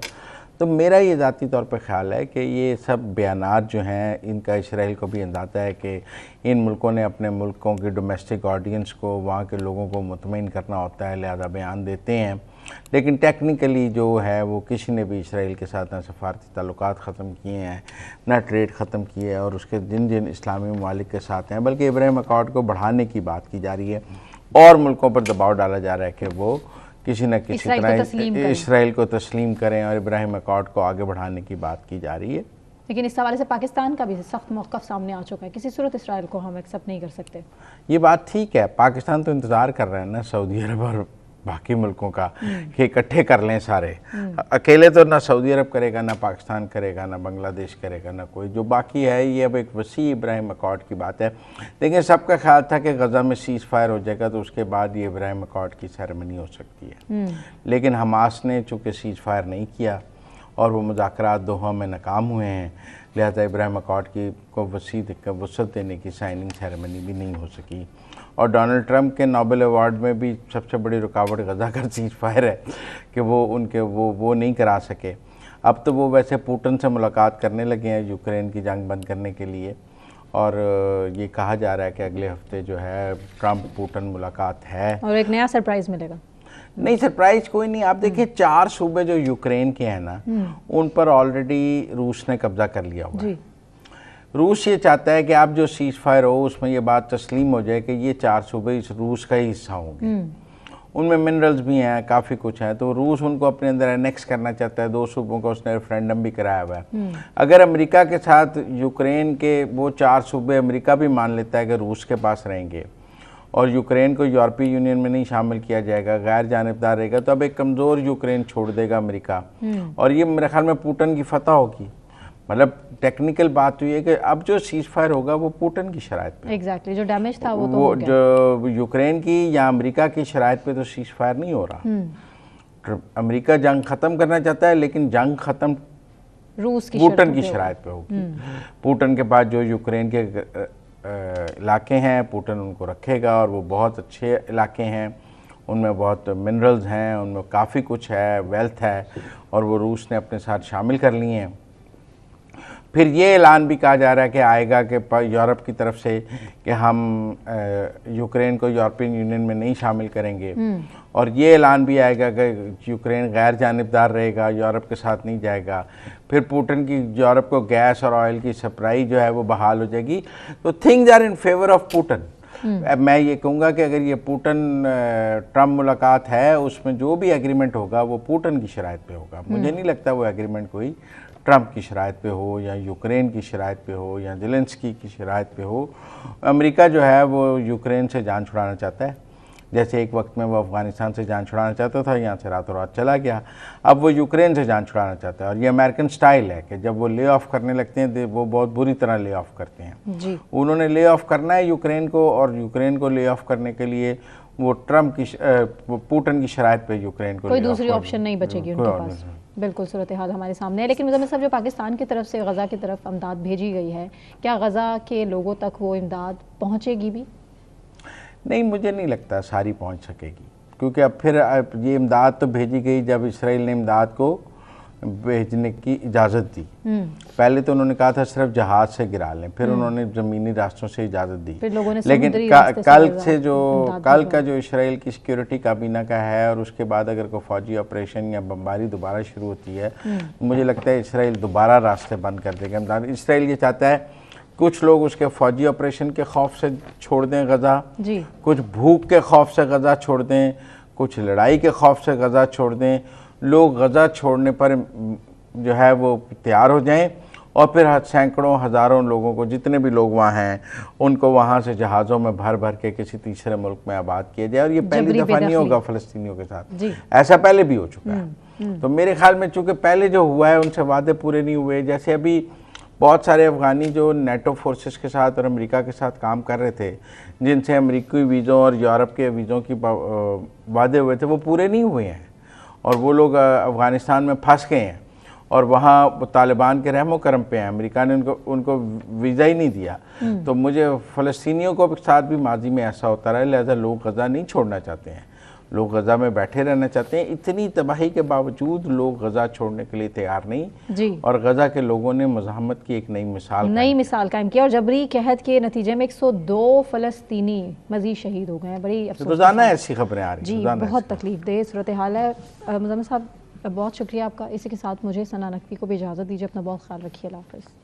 तो मेरा ये ज़ाती तौर पे ख्याल है कि ये सब बयानात जो हैं इनका इसराइल को भी अंदाज़ा है कि इन मुल्कों ने अपने मुल्कों की डोमेस्टिक ऑडियंस को, वहाँ के लोगों को मुतमईन करना होता है, लिहाजा बयान देते हैं। लेकिन टेक्निकली जो है वो किसी ने भी इसराइल के साथ ना सफारती ताल्लुकात ख़त्म किए हैं, ना ट्रेड ख़त्म किए हैं, और उसके जिन जिन इस्लामी ममालिक के साथ हैं, बल्कि इब्राहिम अकॉर्ड को बढ़ाने की बात की जा रही है और मुल्कों पर दबाव डाला जा रहा है कि वो किसी न किसी तरह इसराइल को तस्लीम करें और इब्राहिम अकॉर्ड को आगे बढ़ाने की बात की जा रही है। लेकिन इस हवाले से पाकिस्तान का भी सख्त मौक़िफ़ सामने आ चुका है, किसी सूरत इसराइल को हम एक्सेप्ट नहीं कर सकते। ये बात ठीक है, पाकिस्तान तो इंतज़ार कर रहे हैं ना सऊदी अरब और बाकी मुल्कों का कि इकट्ठे कर लें सारे। अकेले तो ना सऊदी अरब करेगा, ना पाकिस्तान करेगा, ना बांग्लादेश करेगा, ना कोई, जो बाकी है ये अब एक वसी इब्राहिम अकॉर्ड की बात है। लेकिन सबका ख्याल था कि गज़ा में सीज़ फायर हो जाएगा तो उसके बाद ये इब्राहिम अकॉर्ड की सेरेमनी हो सकती है। लेकिन हमास ने चूँकि सीज़ फायर नहीं किया और वो मुज़ाकरात दोहा में नाकाम हुए हैं, लिहाजा इब्राहिम अकॉर्ड की को वसअत देने की साइनिंग सेरेमनी भी नहीं हो सकी। और डोनाल्ड ट्रंप के नोबेल अवार्ड में भी सबसे बड़ी रुकावट गज़ा का सीज़ फायर है कि वो नहीं करा सके। अब तो वो वैसे पुतिन से मुलाकात करने लगे हैं यूक्रेन की जंग बंद करने के लिए, और ये कहा जा रहा है कि अगले हफ्ते जो है ट्रंप पुतिन मुलाकात है और एक नया सरप्राइज़ मिलेगा। नहीं, सरप्राइज कोई नहीं। आप देखिए 4 सूबे जो यूक्रेन के हैं ना, उन पर ऑलरेडी रूस ने कब्जा कर लिया हुआ है। रूस ये चाहता है कि आप जो सीज फायर हो उसमें ये बात तस्लीम हो जाए कि ये 4 सूबे इस रूस का ही हिस्सा होंगे। उनमें मिनरल्स भी हैं, काफ़ी कुछ है, तो रूस उनको अपने अंदर एनेक्स करना चाहता है। 2 सूबों का उसने रेफरेंडम भी कराया हुआ है। अगर अमेरिका के साथ यूक्रेन के वो 4 सूबे अमेरिका भी मान लेता है कि रूस के पास रहेंगे और यूक्रेन को यूरोपीय यूनियन में नहीं शामिल किया जाएगा, गैर जानिबदार रहेगा, तो अब एक कमज़ोर यूक्रेन छोड़ देगा अमेरिका, और ये मेरे ख्याल में पुतिन की फतह होगी। मतलब टेक्निकल बात हुई है कि अब जो सीज फायर होगा वो पुतिन की शराइत पे, एग्जैक्टली जो डैमेज था वो तो हो गया। जो यूक्रेन की या अमेरिका की शराइत पे तो सीज फायर नहीं हो रहा। अमेरिका जंग ख़त्म करना चाहता है, लेकिन जंग ख़त्म रूस की पुतिन की शराइत पे होगी। पुतिन के पास जो यूक्रेन के इलाके हैं पुतिन उनको रखेगा, और वो बहुत अच्छे इलाके हैं, उनमें बहुत मिनरल्स हैं, उनमें काफ़ी कुछ है, वेल्थ है, और वो रूस ने अपने साथ शामिल कर लिए हैं। फिर ये ऐलान भी कहा जा रहा है कि आएगा कि यूरोप की तरफ से कि हम यूक्रेन को यूरोपियन यूनियन में नहीं शामिल करेंगे, और ये ऐलान भी आएगा कि यूक्रेन गैर जानिबदार रहेगा, यूरोप के साथ नहीं जाएगा। फिर पुतिन की यूरोप को गैस और ऑयल की सप्लाई जो है वो बहाल हो जाएगी। तो things are in favour of Putin. मैं ये कहूँगा कि अगर ये पुतिन ट्रम्प मुलाकात है, उसमें जो भी एग्रीमेंट होगा वो पुतिन की शराइत पे होगा। मुझे नहीं लगता वो एग्रीमेंट कोई ट्रंप की शराइत पे हो या यूक्रेन की शराइत पे हो या ज़ेलेंस्की की शराइत पे हो। अमेरिका जो है वो यूक्रेन से जान छुड़ाना चाहता है, जैसे एक वक्त में वो अफ़गानिस्तान से जान छुड़ाना चाहता था, यहाँ से रातों रात चला गया। अब वो यूक्रेन से जान छुड़ाना चाहता है, और ये अमेरिकन स्टाइल है कि जब वो ले ऑफ करने लगते हैं वो बहुत बुरी तरह ले ऑफ करते हैं जी। उन्होंने ले ऑफ करना है यूक्रेन को, और यूक्रेन को ले ऑफ करने के लिए वो ट्रंप की पुतिन की शराइत पे यूक्रेन को कोई दूसरी ऑप्शन नहीं बचेगी उनके पास। बिल्कुल सूरत हाल हमारे सामने है। लेकिन मुज़म्मिल साहब, जो पाकिस्तान की तरफ से गज़ा की तरफ इमदाद भेजी गई है, क्या गज़ा के लोगों तक वो इमदाद पहुँचेगी भी? नहीं, मुझे नहीं लगता सारी पहुँच सकेगी, क्योंकि अब फिर ये इमदाद तो भेजी गई जब इसराइल ने इमदाद को भेजने की इजाज़त दी। पहले तो उन्होंने कहा था सिर्फ जहाज से गिरा लें, फिर उन्होंने ज़मीनी रास्तों से इजाज़त दी। लेकिन कल का जो इसराइल की सिक्योरिटी काबीना का है और उसके बाद अगर कोई फौजी ऑपरेशन या बमबारी दोबारा शुरू होती है, मुझे लगता है इसराइल दोबारा रास्ते बंद कर देगा। इसराइल ये चाहता है कुछ लोग उसके फौजी ऑपरेशन के खौफ से छोड़ दें गज़ा, कुछ भूख के खौफ से गज़ा छोड़ दें, कुछ लड़ाई के खौफ से गज़ा छोड़ दें। लोग गज़ा छोड़ने पर जो है वो तैयार हो जाएं और फिर सैकड़ों हज़ारों लोगों को, जितने भी लोग वहाँ हैं, उनको वहाँ से जहाज़ों में भर भर के किसी तीसरे मुल्क में आबाद किया जाए। और ये पहली दफ़ा नहीं होगा फ़लस्तीनियों के साथ, ऐसा पहले भी हो चुका है। तो मेरे ख्याल में चूँकि पहले जो हुआ है उनसे वादे पूरे नहीं हुए, जैसे अभी बहुत सारे अफ़गानी जो नेटो फोर्सेस के साथ और अमेरिका के साथ काम कर रहे थे, जिनसे अमेरिकी वीज़ों और यूरोप के वीज़ों की वादे हुए थे, वो पूरे नहीं हुए हैं और वो लोग अफ़गानिस्तान में फंस गए हैं और वहाँ तालिबान के रहमो करम पे हैं। अमेरिका ने उनको वीज़ा ही नहीं दिया। तो मुझे फ़लस्तीनियों को साथ भी माजी में ऐसा होता रहा, लिहाजा लोग गज़ा नहीं छोड़ना चाहते हैं, लोग गज़ा में बैठे रहना चाहते हैं। इतनी तबाही के बावजूद लोग गज़ा छोड़ने के लिए तैयार नहीं और गज़ा के लोगों ने मज़ाहमत की एक नई मिसाल कायम की और जबरी कहत के नतीजे में 102 फ़लस्तीनी मज़ीद शहीद हो गए हैं। बड़ी रोज़ाना ऐसी खबरें आ रही हैं, बहुत तकलीफ दे सूरत हाल है। मुज़म्मिल साहब बहुत शुक्रिया आपका। इसी के साथ मुझे सना नकवी को भी इजाज़त दीजिए। अपना बहुत ख्याल रखिए। अल्लाह हाफ़िज़।